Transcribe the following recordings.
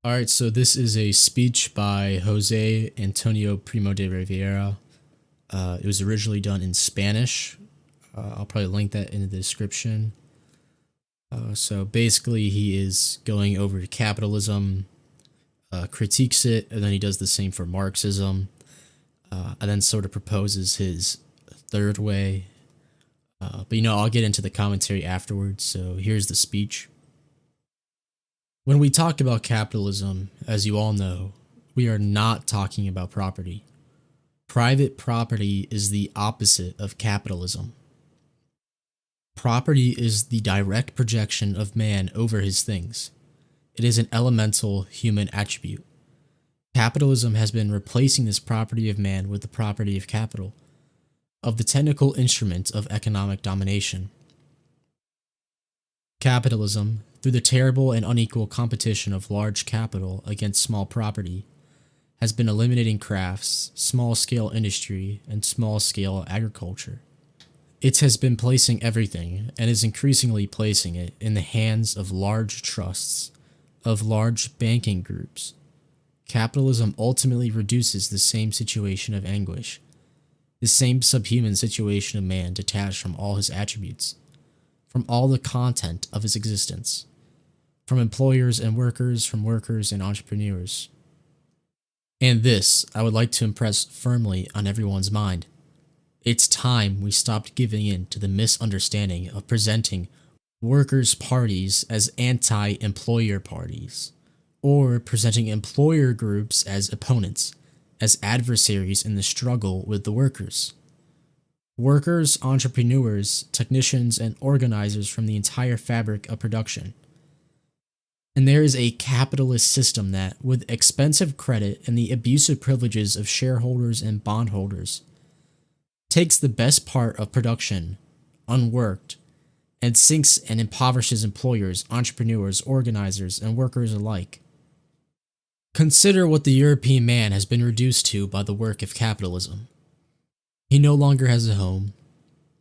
All right, so this is a speech by Jose Antonio Primo de Rivera. It was originally done in Spanish. I'll probably link that in the description. So basically, he is going over capitalism, critiques it, and then he does the same for Marxism, and then sort of proposes his third way. But I'll get into the commentary afterwards, so here's the speech. When we talk about capitalism, as you all know, we are not talking about property. Private property is the opposite of capitalism. Property is the direct projection of man over his things. It is an elemental human attribute. Capitalism has been replacing this property of man with the property of capital, of the technical instrument of economic domination. Capitalism, through the terrible and unequal competition of large capital against small property, has been eliminating crafts, small-scale industry, and small-scale agriculture. It has been placing everything, and is increasingly placing it, in the hands of large trusts, of large banking groups. Capitalism ultimately reduces the same situation of anguish, the same subhuman situation of man detached from all his attributes, from all the content of his existence, from employers and workers, from workers and entrepreneurs. And this, I would like to impress firmly on everyone's mind. It's time we stopped giving in to the misunderstanding of presenting workers' parties as anti-employer parties, or presenting employer groups as opponents, as adversaries in the struggle with the workers. Workers, entrepreneurs, technicians, and organizers from the entire fabric of production. And there is a capitalist system that, with expensive credit and the abusive privileges of shareholders and bondholders, takes the best part of production, unworked, and sinks and impoverishes employers, entrepreneurs, organizers, and workers alike. Consider what the European man has been reduced to by the work of capitalism. He no longer has a home,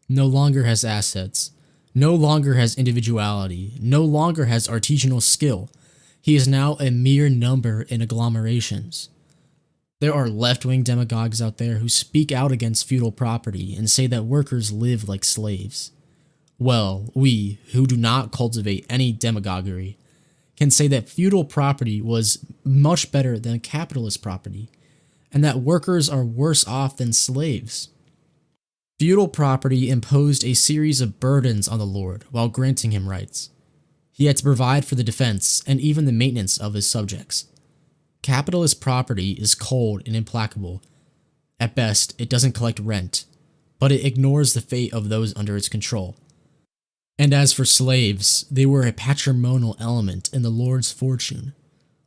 no longer has assets, no longer has individuality, no longer has artisanal skill. He is now a mere number in agglomerations. There are left-wing demagogues out there who speak out against feudal property and say that workers live like slaves. Well, we, who do not cultivate any demagoguery, can say that feudal property was much better than capitalist property, and that workers are worse off than slaves. Feudal property imposed a series of burdens on the lord while granting him rights. He had to provide for the defense and even the maintenance of his subjects. Capitalist property is cold and implacable. At best, it doesn't collect rent, but it ignores the fate of those under its control. And as for slaves, they were a patrimonial element in the lord's fortune.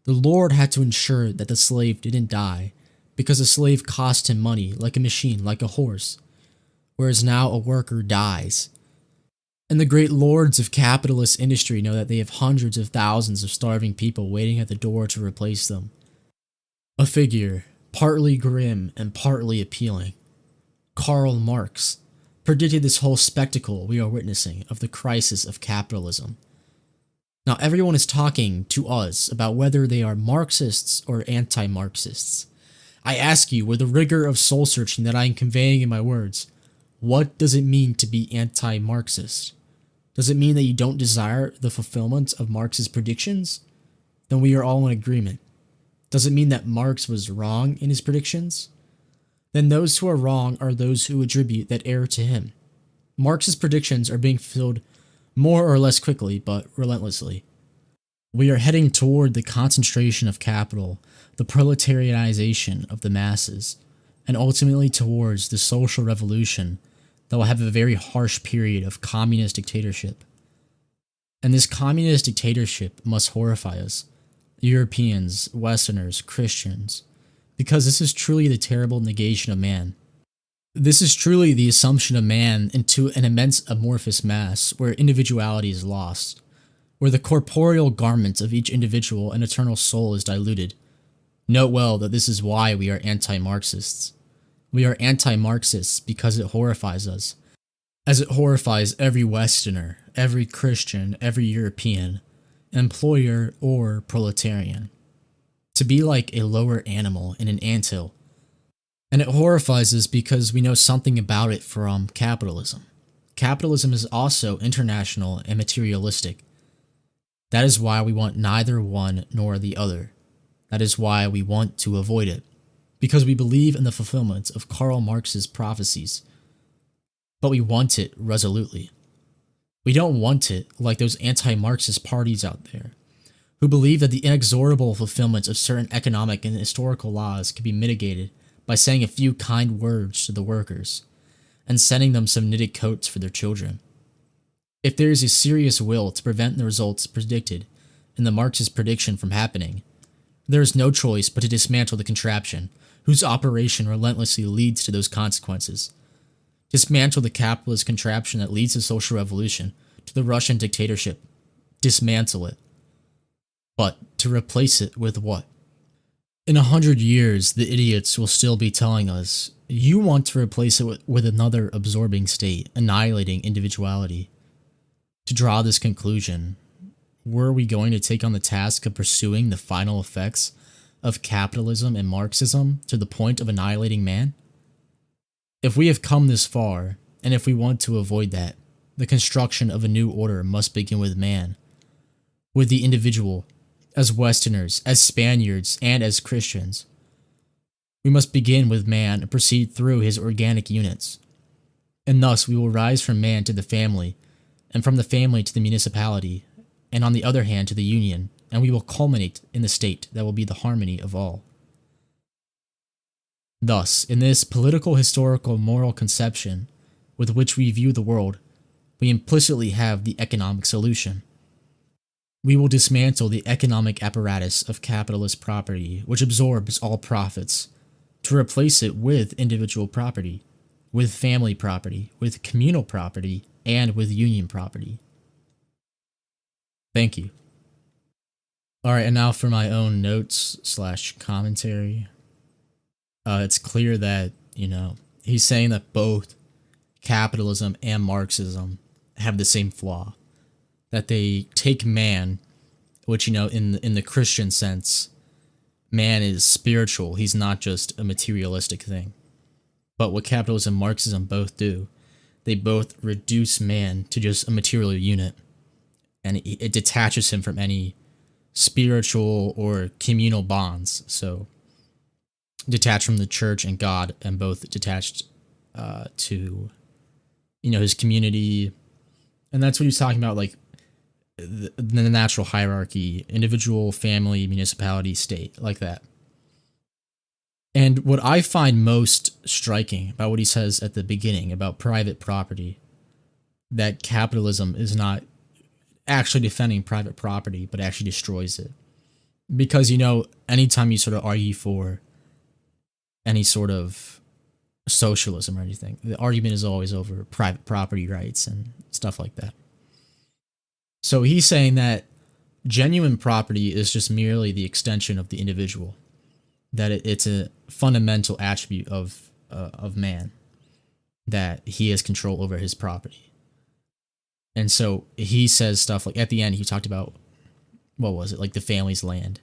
The lord had to ensure that the slave didn't die, because a slave cost him money like a machine, like a horse, whereas now a worker dies. And the great lords of capitalist industry know that they have hundreds of thousands of starving people waiting at the door to replace them. A figure, partly grim and partly appealing, Karl Marx, predicted this whole spectacle we are witnessing of the crisis of capitalism. Now everyone is talking to us about whether they are Marxists or anti-Marxists. I ask you, with the rigor of soul-searching that I am conveying in my words, what does it mean to be anti-Marxist? Does it mean that you don't desire the fulfillment of Marx's predictions? Then we are all in agreement. Does it mean that Marx was wrong in his predictions? Then those who are wrong are those who attribute that error to him. Marx's predictions are being fulfilled more or less quickly, but relentlessly. We are heading toward the concentration of capital, the proletarianization of the masses, and ultimately towards the social revolution that will have a very harsh period of communist dictatorship. And this communist dictatorship must horrify us, Europeans, Westerners, Christians, because this is truly the terrible negation of man. This is truly the assumption of man into an immense amorphous mass where individuality is lost, where the corporeal garment of each individual and eternal soul is diluted. Note well that this is why we are anti-Marxists. We are anti-Marxists because it horrifies us, as it horrifies every Westerner, every Christian, every European, employer or proletarian. to be like a lower animal in an anthill. And it horrifies us because we know something about it from capitalism. Capitalism is also international and materialistic. That is why we want neither one nor the other. That is why we want to avoid it, because we believe in the fulfillment of Karl Marx's prophecies. But we want it resolutely. We don't want it like those anti-Marxist parties out there, who believe that the inexorable fulfillment of certain economic and historical laws can be mitigated by saying a few kind words to the workers and sending them some knitted coats for their children. If there is a serious will to prevent the results predicted in the Marxist prediction from happening, there is no choice but to dismantle the contraption whose operation relentlessly leads to those consequences. Dismantle the capitalist contraption that leads to social revolution, to the Russian dictatorship. Dismantle it. But to replace it with what? In 100 years, the idiots will still be telling us, you want to replace it with another absorbing state, annihilating individuality. To draw this conclusion, were we going to take on the task of pursuing the final effects of capitalism and Marxism to the point of annihilating man? If we have come this far, and if we want to avoid that, the construction of a new order must begin with man, with the individual, as Westerners, as Spaniards, and as Christians. We must begin with man and proceed through his organic units. And thus we will rise from man to the family, and from the family to the municipality, and on the other hand to the union, and we will culminate in the state that will be the harmony of all. Thus, in this political, historical, moral conception with which we view the world, we implicitly have the economic solution. We will dismantle the economic apparatus of capitalist property, which absorbs all profits, to replace it with individual property, with family property, with communal property, and with union property. Thank you. Alright, and now for my own notes/commentary. It's clear that, he's saying that both capitalism and Marxism have the same flaw. That they take man, which, in the Christian sense, man is spiritual. He's not just a materialistic thing. But what capitalism and Marxism both do, they both reduce man to just a material unit. And it detaches him from any spiritual or communal bonds. So, detached from the church and God, and both detached to, his community. And that's what he's talking about, like, the natural hierarchy, individual, family, municipality, state, like that. And what I find most striking about what he says at the beginning about private property, that capitalism is not actually defending private property, but actually destroys it. Because, anytime you sort of argue for any sort of socialism or anything, the argument is always over private property rights and stuff like that. So he's saying that genuine property is just merely the extension of the individual, that it's a fundamental attribute of man, that he has control over his property. And so he says stuff like, at the end he talked about, what was it, like the family's land.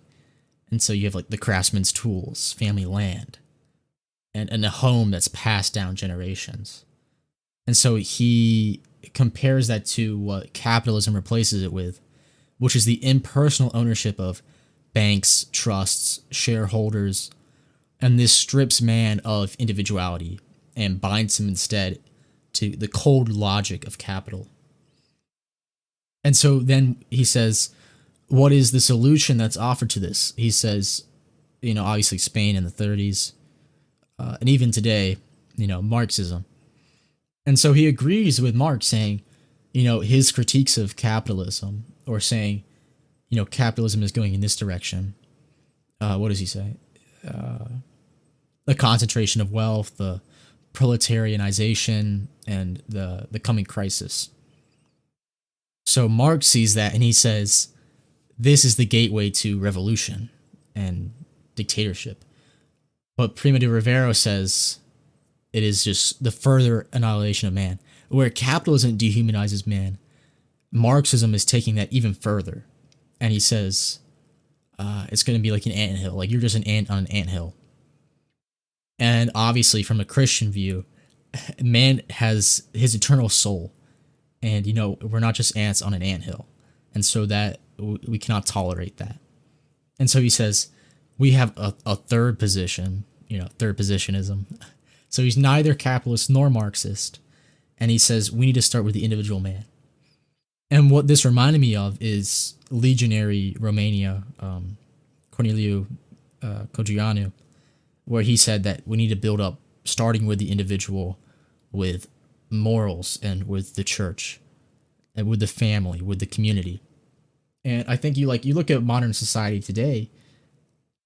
And so you have like the craftsman's tools, family land, and a home that's passed down generations. And so he compares that to what capitalism replaces it with, which is the impersonal ownership of banks, trusts, shareholders, and this strips man of individuality and binds him instead to the cold logic of capital. And so then he says, what is the solution that's offered to this? He says, obviously Spain in the 30s, and even today, Marxism. And so he agrees with Marx, saying, his critiques of capitalism, or saying, capitalism is going in this direction. What does he say? The concentration of wealth, the proletarianization, and the coming crisis. So Marx sees that and he says, this is the gateway to revolution and dictatorship. But Primo de Rivera says it is just the further annihilation of man. Where capitalism dehumanizes man, Marxism is taking that even further. And he says, it's going to be like an anthill. Like you're just an ant on an anthill. And obviously, from a Christian view, man has his eternal soul, and we're not just ants on an anthill, and so that we cannot tolerate that. And so he says we have a third position, third positionism. So he's neither capitalist nor Marxist, and he says we need to start with the individual man. And what this reminded me of is Legionary Romania, Corneliu Codreanu, where he said that we need to build up, starting with the individual, with morals and with the church and with the family, with the community. And I think you look at modern society today,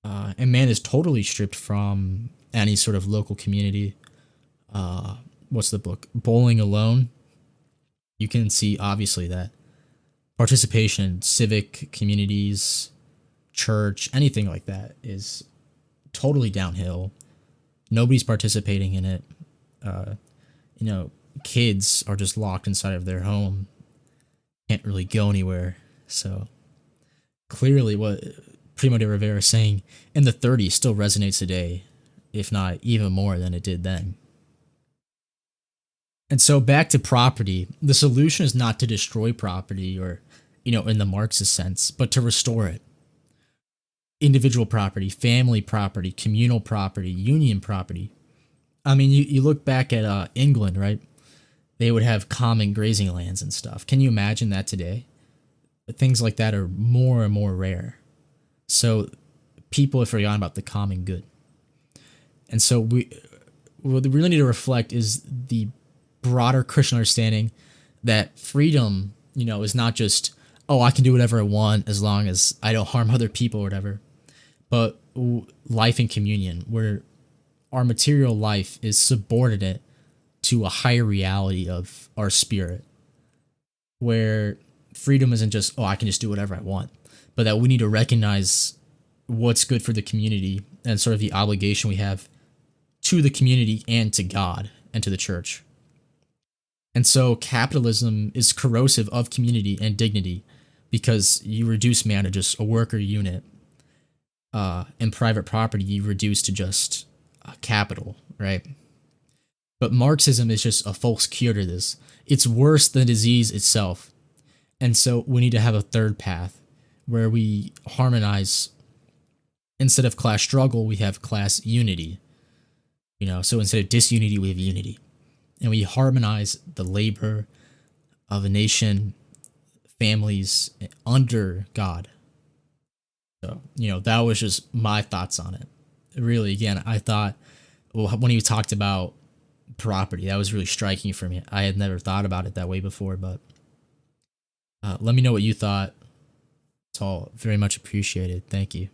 and man is totally stripped from any sort of local community. What's the book? Bowling Alone. You can see obviously that participation in civic communities, church, anything like that is totally downhill. Nobody's participating in it. Kids are just locked inside of their home, can't really go anywhere. So clearly what Primo de Rivera is saying in the 30s still resonates today, if not even more than it did then. And so back to property, the solution is not to destroy property or, in the Marxist sense, but to restore it. Individual property, family property, communal property, union property. I mean, you look back at England, right? They would have common grazing lands and stuff. Can you imagine that today? Things like that are more and more rare. So people have forgotten about the common good. And so what we really need to reflect is the broader Christian understanding that freedom, is not just, I can do whatever I want as long as I don't harm other people or whatever, but life in communion, where our material life is subordinate to a higher reality of our spirit, where freedom isn't just, I can just do whatever I want, but that we need to recognize what's good for the community and sort of the obligation we have to the community and to God and to the church. And so capitalism is corrosive of community and dignity because you reduce man to just a worker unit, and private property you reduce to just capital, right? But Marxism is just a false cure to this. It's worse than disease itself. And so we need to have a third path where we harmonize. Instead of class struggle, we have class unity. So instead of disunity, we have unity. And we harmonize the labor of a nation, families under God. So, that was just my thoughts on it. Really, again, I thought, when he talked about property, that was really striking for me. I had never thought about it that way before, but let me know what you thought. It's all very much appreciated. Thank you.